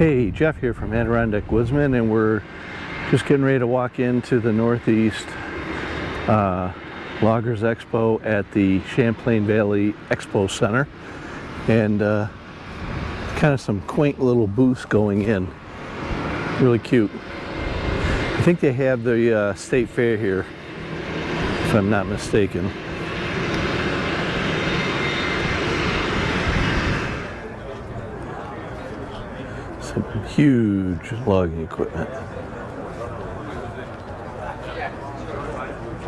Hey, Jeff here from Adirondack Woodsman, and we're just getting ready to walk into the Northeast Loggers Expo at the Champlain Valley Expo Center, and kind of some quaint little booths going in. Really cute. I think they have the state fair here, if I'm not mistaken. Some huge logging equipment.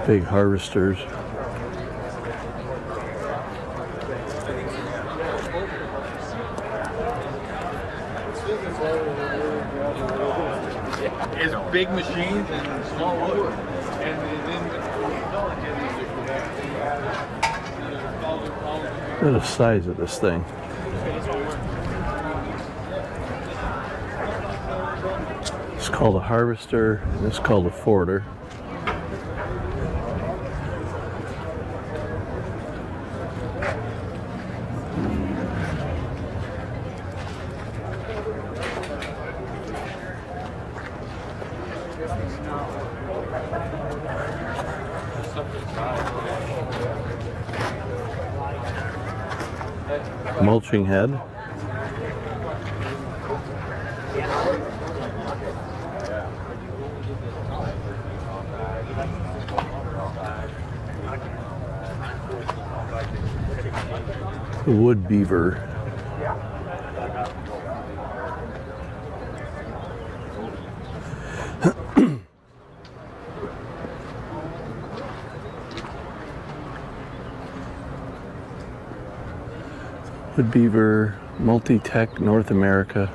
Big harvesters. It's big machines and small wood. Look at the size of this thing. It's called a harvester, and it's called a forder. Mulching head. The wood beaver. Wood beaver, Multi-Tech North America.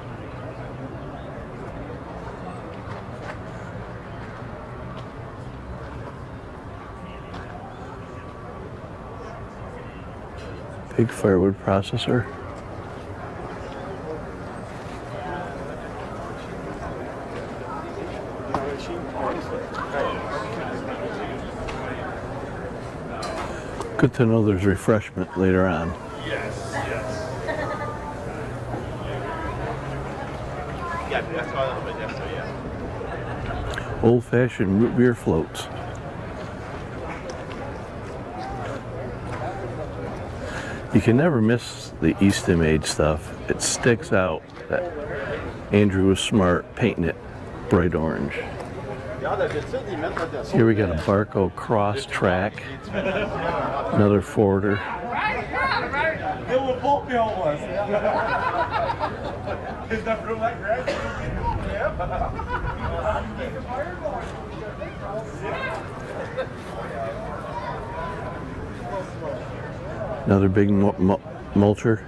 Big firewood processor. Good to know there's refreshment later on. Yes, yes. Yeah, that's why a little bit, yes, so yeah. Old-fashioned root beer floats. You can never miss the Eastham Age stuff. It sticks out that Andrew was smart painting it bright orange. Here we got a Barco cross track, another forder. It will both be homeless. Is that room like grass? Another big mulcher.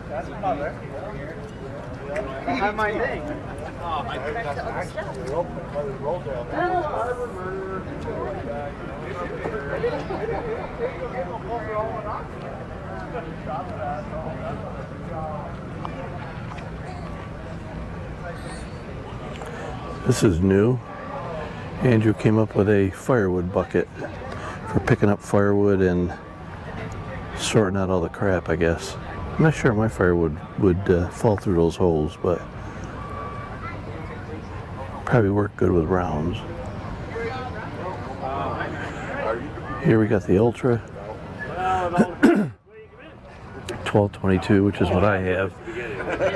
That's another. I have my thing. Oh, my This is new. Andrew came up with a firewood bucket for picking up firewood and sorting out all the crap, I guess. I'm not sure my firewood would fall through those holes, but probably work good with rounds. Here we got the Ultra 1222, which is what I have.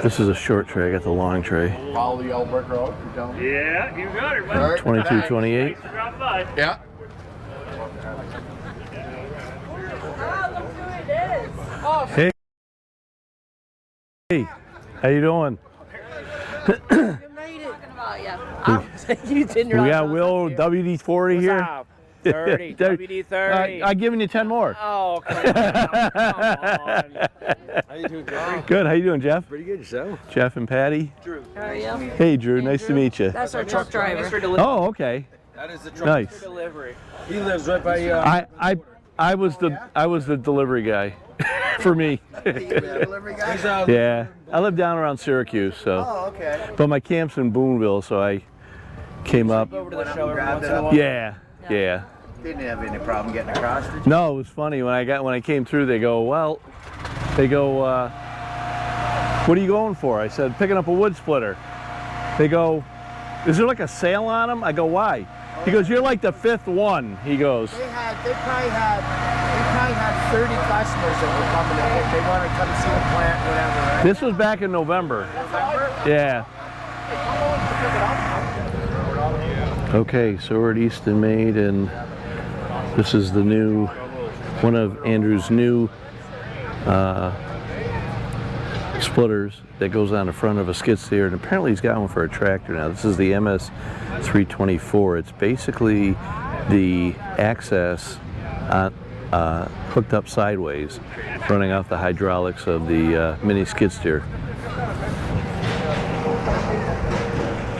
This is a short tray. I got the long tray. Follow the old brick road. Yeah, you got it, man. 2228. Yeah. Hey. Hey, how you doing? You didn't We got Will WD-40 here. 30, WD-30. I'm giving you 10 more. Oh, come on. How you doing, Jerry? Good. How you doing, Jeff? Pretty good, yourself. Jeff and Patty. Drew. How are you? Hey, Drew. Nice to meet you. That's our truck driver. Delivery. Oh, okay. That is the truck. Nice. Delivery. He lives right by. I was the delivery guy for me. Delivery guy. Yeah, I live down around Syracuse, so. Oh, okay. But my camp's in Boonville, so I came up. Over to the show every once in a while. Yeah, yeah. Didn't have any problem getting across, did you? No, it was funny when I came through. They go, what are you going for? I said, picking up a wood splitter. They go, is there like a sale on them? I go, why? He goes, you're like the 5th one. He goes. They probably had 30 customers that were coming in. They wanted to come see the plant, whatever. Right? This was back in November. Yeah. Okay, so we're at Easton Made, and this is the new, one of Andrew's new splitters that goes on the front of a skid steer, and apparently he's got one for a tractor now. This is the MS 324. It's basically the access hooked up sideways, running off the hydraulics of the mini skid steer.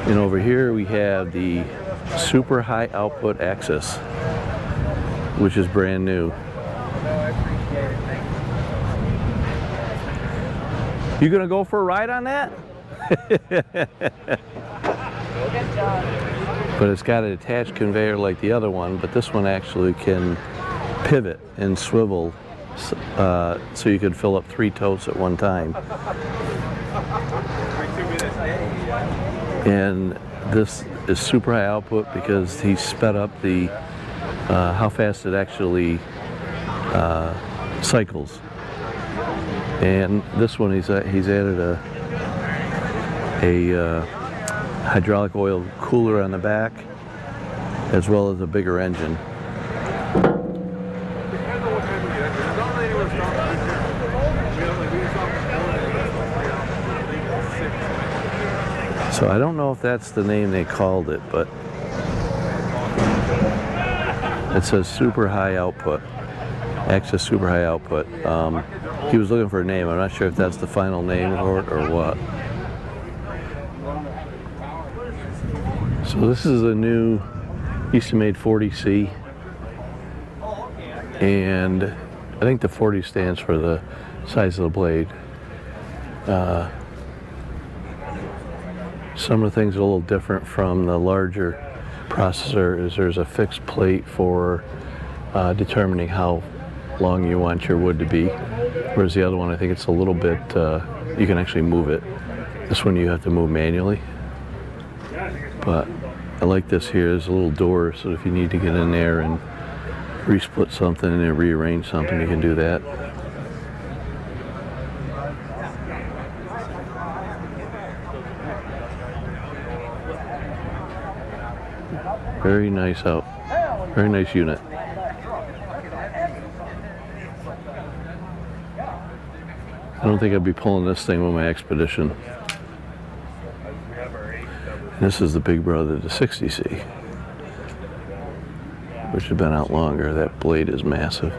And over here we have the super high output axis, which is brand new. You gonna go for a ride on that? But it's got an attached conveyor like the other one, but this one actually can pivot and swivel, so you can fill up 3 totes at one time. And this is super high output because he sped up the how fast it actually cycles. And this one he's added a hydraulic oil cooler on the back, as well as a bigger engine. So I don't know if that's the name they called it, but it says super high output, Access super high output. He was looking for a name. I'm not sure if that's the final name for it or what. So this is a new Easton Made 40C, and I think the 40 stands for the size of the blade. Some of the things are a little different from the larger processor. Is there's a fixed plate for determining how long you want your wood to be, whereas the other one, I think it's a little bit, you can actually move it. This one you have to move manually. But I like this here. There's a little door, so if you need to get in there and resplit something and rearrange something, you can do that. Very nice very nice unit. I don't think I'd be pulling this thing with my Expedition. This is the big brother, the 60C, which has been out longer. That blade is massive.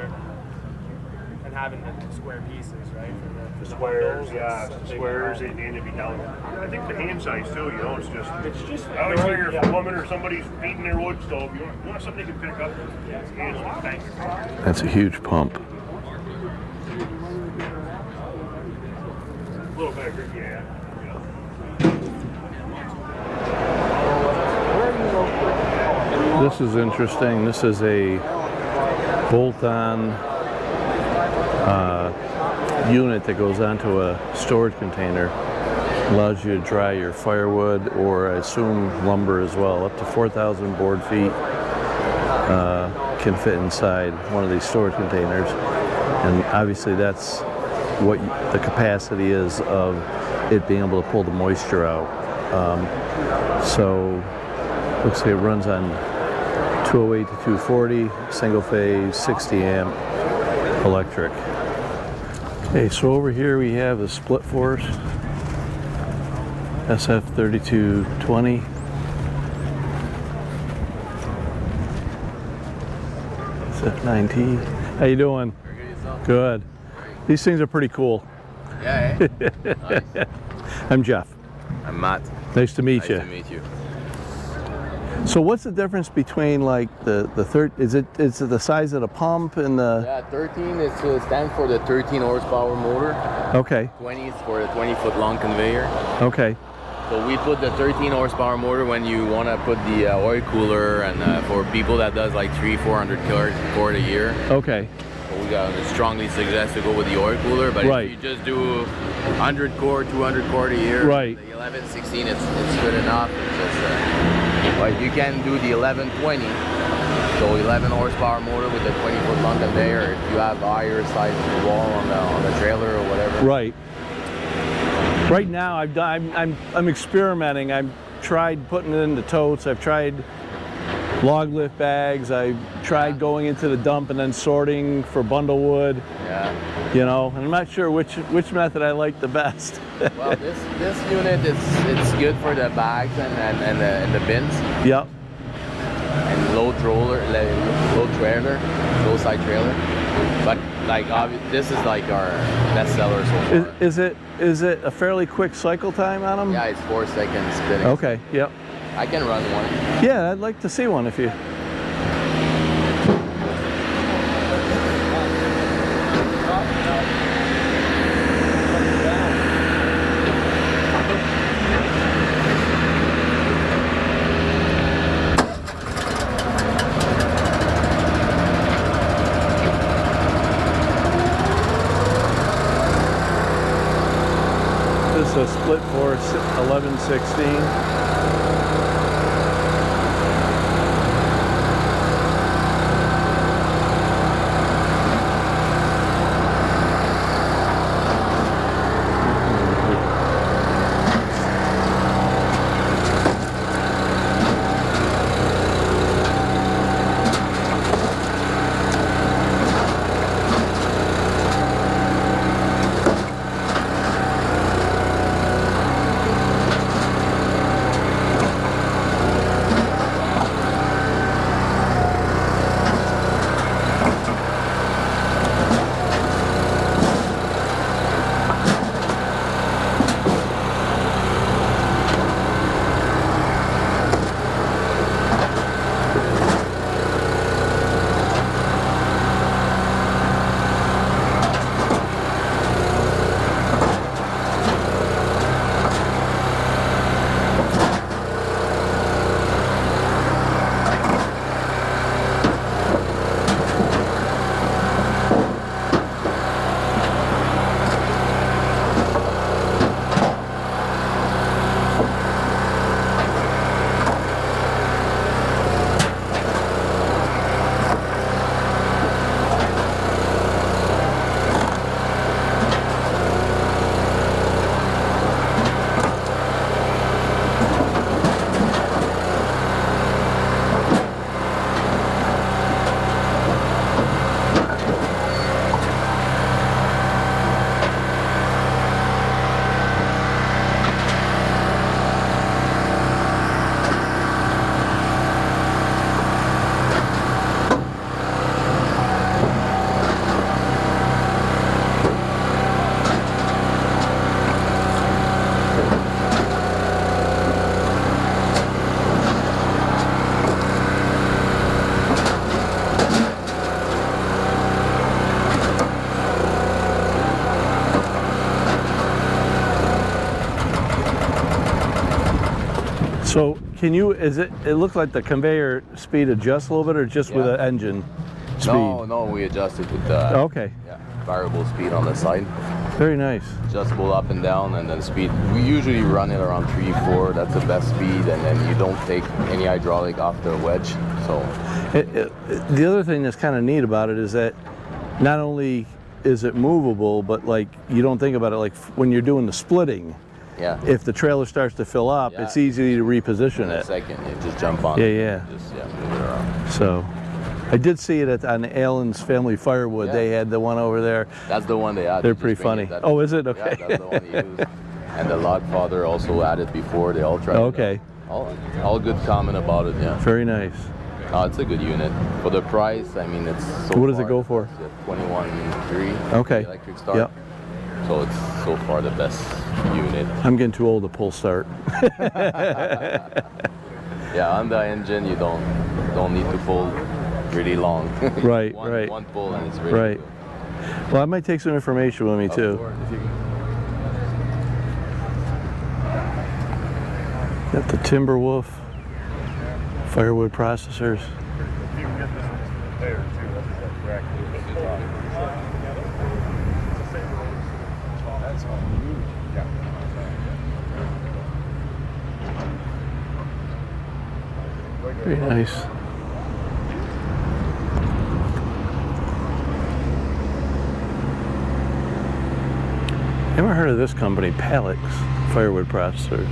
And having the square pieces, right? The squares, yeah, the squares, and it'd be down. I think the hand size too, you know, it's just I always figure if a woman or somebody's beating their wood stove, you want something they can pick up. That's a huge pump. A little bigger, yeah. This is interesting. This is a Bolton unit that goes onto a storage container. Allows you to dry your firewood, or I assume lumber as well. Up to 4,000 board feet can fit inside one of these storage containers. And obviously that's what the capacity is of it being able to pull the moisture out. So looks like it runs on 208 to 240, single phase, 60 amp electric. Okay, so over here we have the split force SF3220. SF9T. How you doing? Good. These things are pretty cool. Yeah, eh? Nice. I'm Jeff. I'm Matt. Nice to meet you. Nice to meet you. So what's the difference between like the third? Is it the size of the pump and the? Yeah, 13 is stands for the 13 horsepower motor. Okay. 20 is for the 20-foot long conveyor. Okay. So we put the 13 horsepower motor when you want to put the oil cooler, and for people that does like 300-400 cord a year. Okay. So we got strongly suggest to go with the oil cooler, but Right. if you just do 100 cord, 200 cord a year, Right. the 1116 it's good enough. It's just, but you can do the 1120. So 11 horsepower motor with a 20-foot long conveyor if you have higher size wall on the trailer or whatever. Right. Right now, I'm experimenting. I've tried putting it into totes. I've tried log lift bags. I've tried going into the dump and then sorting for bundle wood. Yeah. You know, and I'm not sure which method I like the best. Well, this unit it's good for the bags and the bins. Yep. And low trailer, low side trailer. But like this is like our best seller so far. Is it a fairly quick cycle time on them? Yeah, it's 4 seconds spinning. Okay. Yep. I can run one. Yeah, I'd like to see one if you. This is a split force 1116. So can you, it looks like the conveyor speed adjusts a little bit or just with the engine speed? No, we adjust it with the Okay. variable speed on the side. Very nice. Adjustable up and down, and then speed. We usually run it around 3, 4. That's the best speed, and then you don't take any hydraulic off the wedge. So The other thing that's kind of neat about it is that not only is it movable, but like you don't think about it like when you're doing the splitting. yeah. If the trailer starts to fill up, Yeah. it's easy to reposition In a it. second, you just jump on. Yeah, it, yeah. Just move it around. So I did see it on Allen's Family Firewood. Yeah. They had the one over there. That's the one they had. They're They pretty just bring funny. it that- Oh, is it? Yeah, Okay. that's the one he used. And the Logfather also had it before. They all tried. Okay. It out. All good comment about it. Yeah. Very nice. It's a good unit for the price. I mean, it's. So What does it far, go for? it's 21.3. Okay. The electric start. Yep. So it's so far the best unit. I'm getting too old to pull start. Yeah, on the engine you don't need to pull really long. Right, one, right. One pull and it's ready. Right. Well, I might take some information with me To too. go. If you can. Got the Timberwolf firewood processors. You can get this one there too. That's correct. That's all huge. Yeah. Very nice. Ever heard of this company, Palix firewood processors?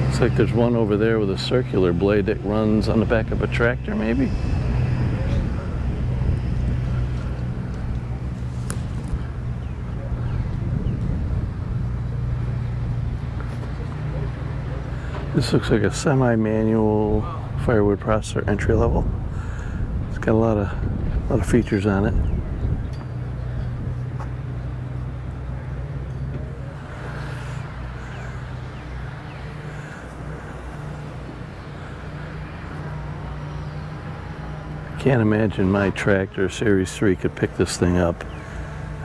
Looks like there's one over there with a circular blade that runs on the back of a tractor, maybe? This looks like a semi-manual firewood processor entry level. It's got a lot of features on it. Can't imagine my tractor Series 3 could pick this thing up.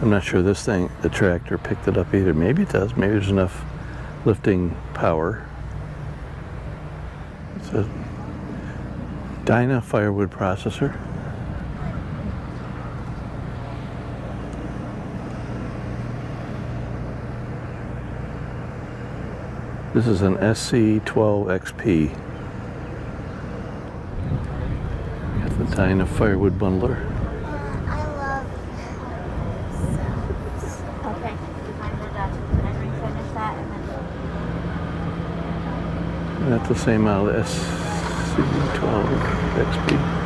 I'm not sure this thing, the tractor, picked it up either. Maybe it does. Maybe there's enough lifting power. It's a Dyna firewood processor. This is an SC12XP. The Dyna firewood bundler. I love. Okay. Can I refinish that and then? That's the same model, SC12XP.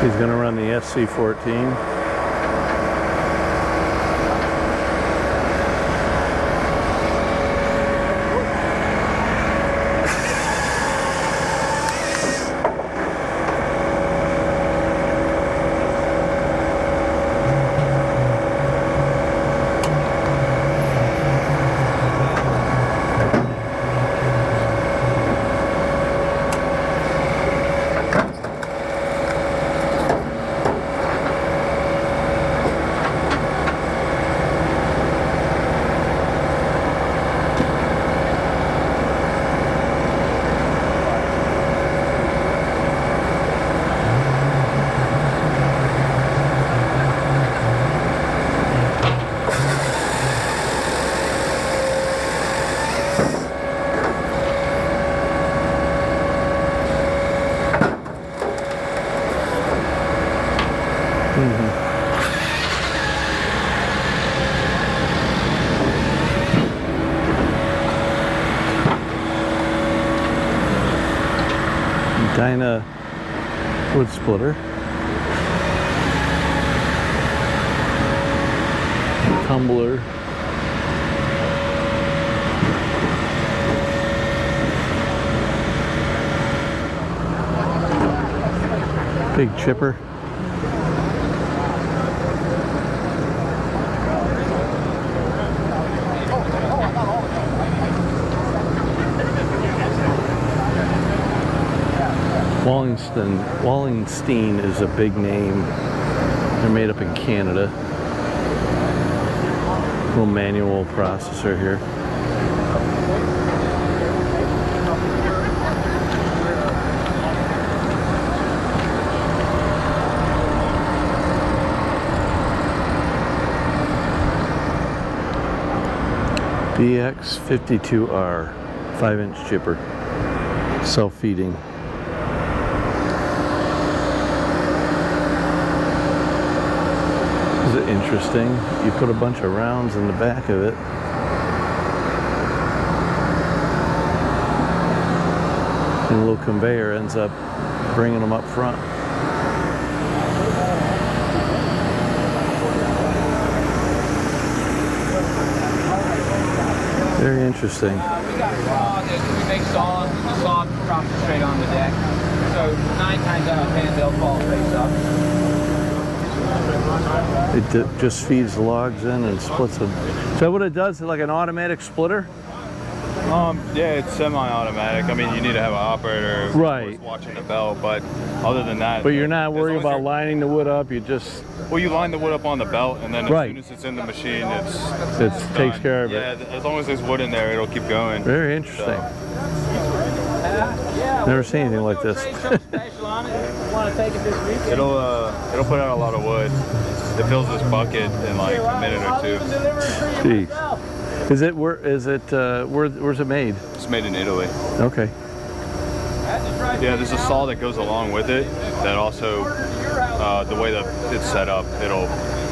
He's going to run the SC14. Dyna wood splitter. Tumbler. Big chipper. Wallenstein is a big name. They're made up in Canada. Little manual processor here. BX52R 5-inch chipper. Self-feeding. Is it interesting? You put a bunch of rounds in the back of it. And a little conveyor ends up bringing them up front. Very interesting. We got a saw that we make saws, and the saw drops straight on the deck. So 9 times out of 10 they'll fall face up. It just feeds the logs in and splits them. Is that what it does? Is it like an automatic splitter? Yeah, it's semi-automatic. I mean, you need to have an operator of Right. course, watching the belt, but other than that. But you're not as worried long as about you're- lining the wood up. You just Well, you line the wood up on the belt, and then as Right. soon as it's in the machine, it's takes done. care of Yeah, it. as long as there's wood in there, it'll keep going. Very interesting. Never seen anything like this. It'll put out a lot of wood. It fills this bucket in like a minute or two. Jeez. Is it where's it made? It's made in Italy. Okay. Yeah, there's a saw that goes along with it that also, the way that it's set up, it'll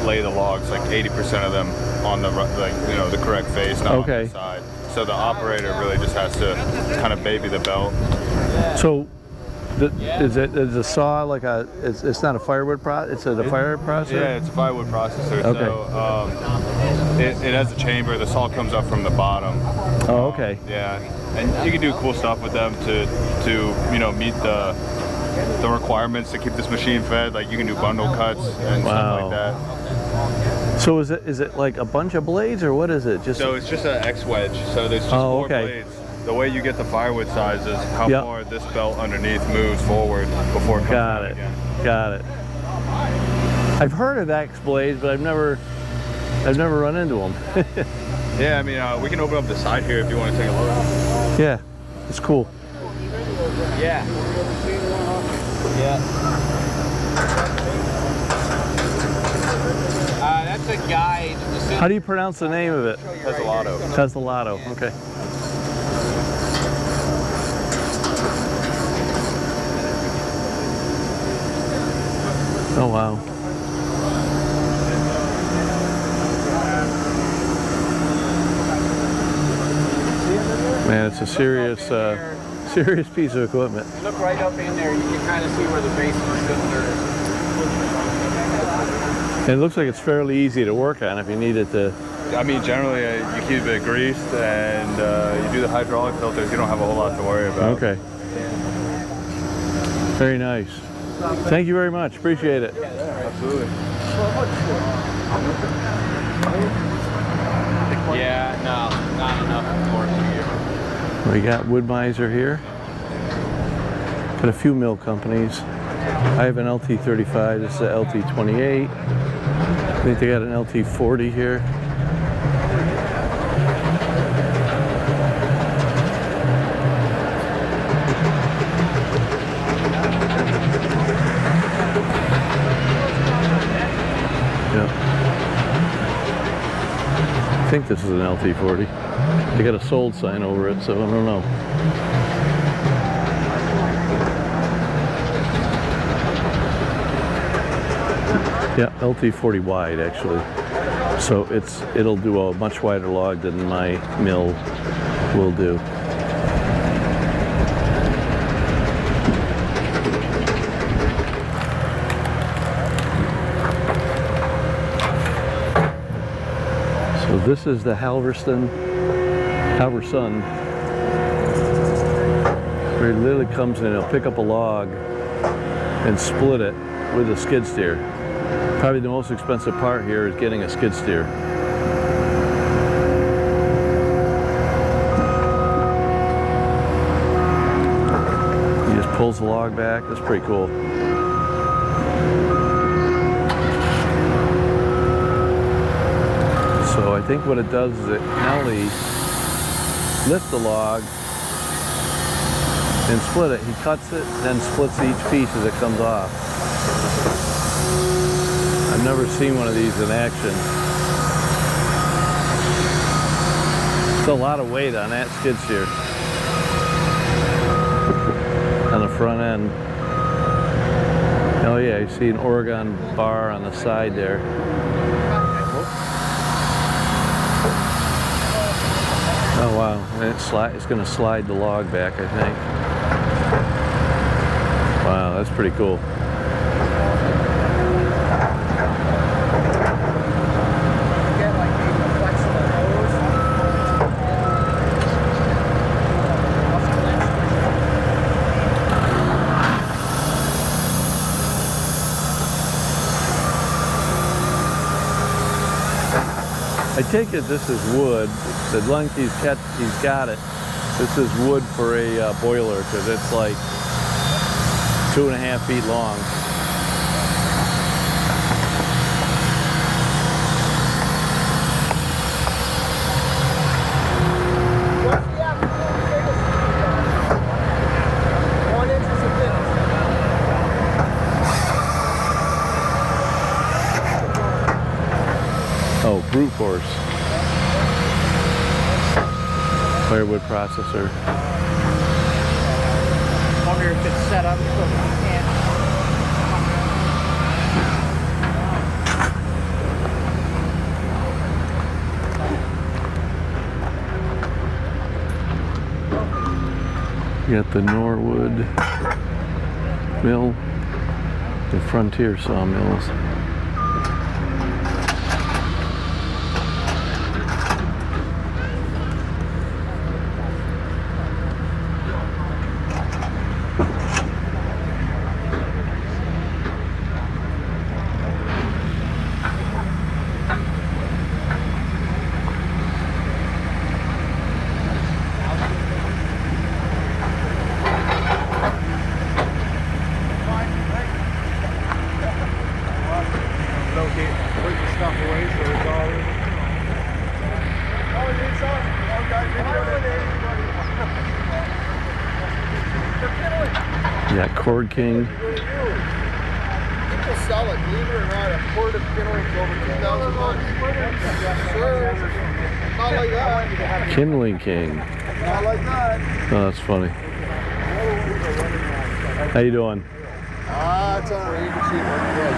lay the logs like 80% of them on the the correct face, not Okay. on the side. So the operator really just has to kind of baby the belt. So, is the saw like it's not a firewood it's a fire processor? Yeah, it's a firewood processor. Okay. So it has a chamber. The saw comes up from the bottom. Oh, okay. Yeah, and you can do cool stuff with them to meet the requirements to keep this machine fed. Like you can do bundle cuts and stuff like that. So is it like a bunch of blades or what is it? So it's just an X wedge. So there's just four blades. The way you get the firewood size is how far this belt underneath moves forward before it comes Got out it. again. Got it. I've heard of X blades, but I've never run into them. Yeah, I mean, we can open up the side here if you want to take a look. Yeah, it's cool. Yeah. Yeah. That's a guide. How do you pronounce the name of it? Tesolato. Tesolato. Okay. Oh wow. Man, it's a serious piece of equipment. Look right up in there. You can kind of see where the base of the cylinder is. And it looks like it's fairly easy to work on if you need it to. I mean, generally, you keep it greased and you do the hydraulic filters. You don't have a whole lot to worry about. Okay. Very nice. Thank you very much. Appreciate it. Absolutely. Yeah, no, not enough for here. We got Wood-Mizer here. Got a few mill companies. I have an LT35. This is a LT28. I think they got an LT40 here. I think this is an LT40. They got a sold sign over it, so I don't know. Yeah, LT40 wide actually. So it'll do a much wider log than my mill will do. So this is the Halverston, where it literally comes in, it'll pick up a log and split it with a skid steer. Probably the most expensive part here is getting a skid steer. He just pulls the log back. That's pretty cool. So I think what it does is it not only lifts the log and split it, he cuts it, then splits each piece as it comes off. I've never seen one of these in action. It's a lot of weight on that skid steer. On the front end. Oh yeah, you see an Oregon bar on the side there. Oh wow, and it's going to slide the log back, I think. Wow, that's pretty cool. I take it this is wood. The length he's got it. This is wood for a boiler because it's like 2.5 feet long. Oh, brute force. Firewood processor. Wonder if it's set up so you can't. You got the Norwood mill, the Frontier sawmills. Yeah, Cord King. People sell it, believe it or not, a quart of kindling's over 2,000 bucks. Sure. Not like that. Kindling King. Not like that. Oh, that's funny. How you doing? It's all right. You can see what it is.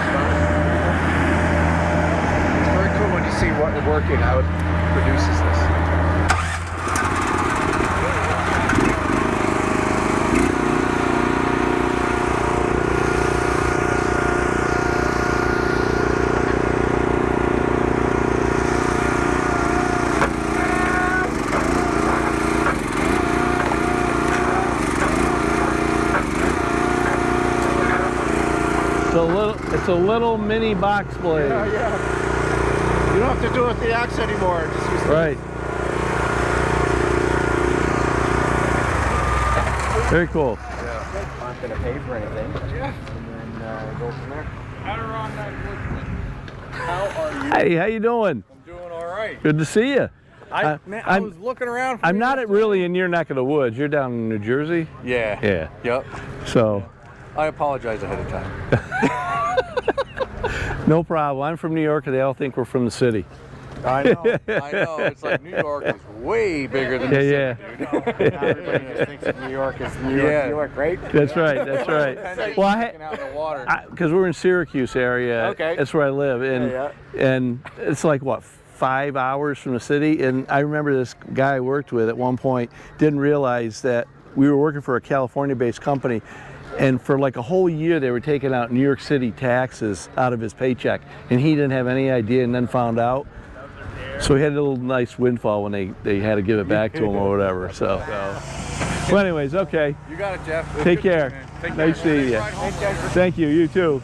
It's very cool when you see what working, how it produces this. It's a little mini box blade. Yeah, yeah. You don't have to do it with the axe anymore. Just use Right. Very cool. I'm not going to pay for anything. Yeah. And then go from there. How are you? Hey, how you doing? I'm doing all right. Good to see you. I was looking around for I'm you. not really in your neck of the woods. You're down in New Jersey? Yeah. Yeah. Yep. So, I apologize ahead of time. no problem. I'm from New York and they all think we're from the city. I know. I know. It's like New York is way bigger than the city, dude. Everybody just thinks of New York as New York, right? That's right, that's right. Well, Out in the water. because we're in Syracuse area. Okay. That's where I live. And it's like, what, 5 hours from the city? And I remember this guy I worked with at one point didn't realize that we were working for a California-based company. And for like a whole year, they were taking out New York City taxes out of his paycheck. And he didn't have any idea and then found out. So he had a little nice windfall when they had to give it back to him or whatever. So, well, anyways, okay. You got it, Jeff. Take care. Nice seeing you. Thank you. You too.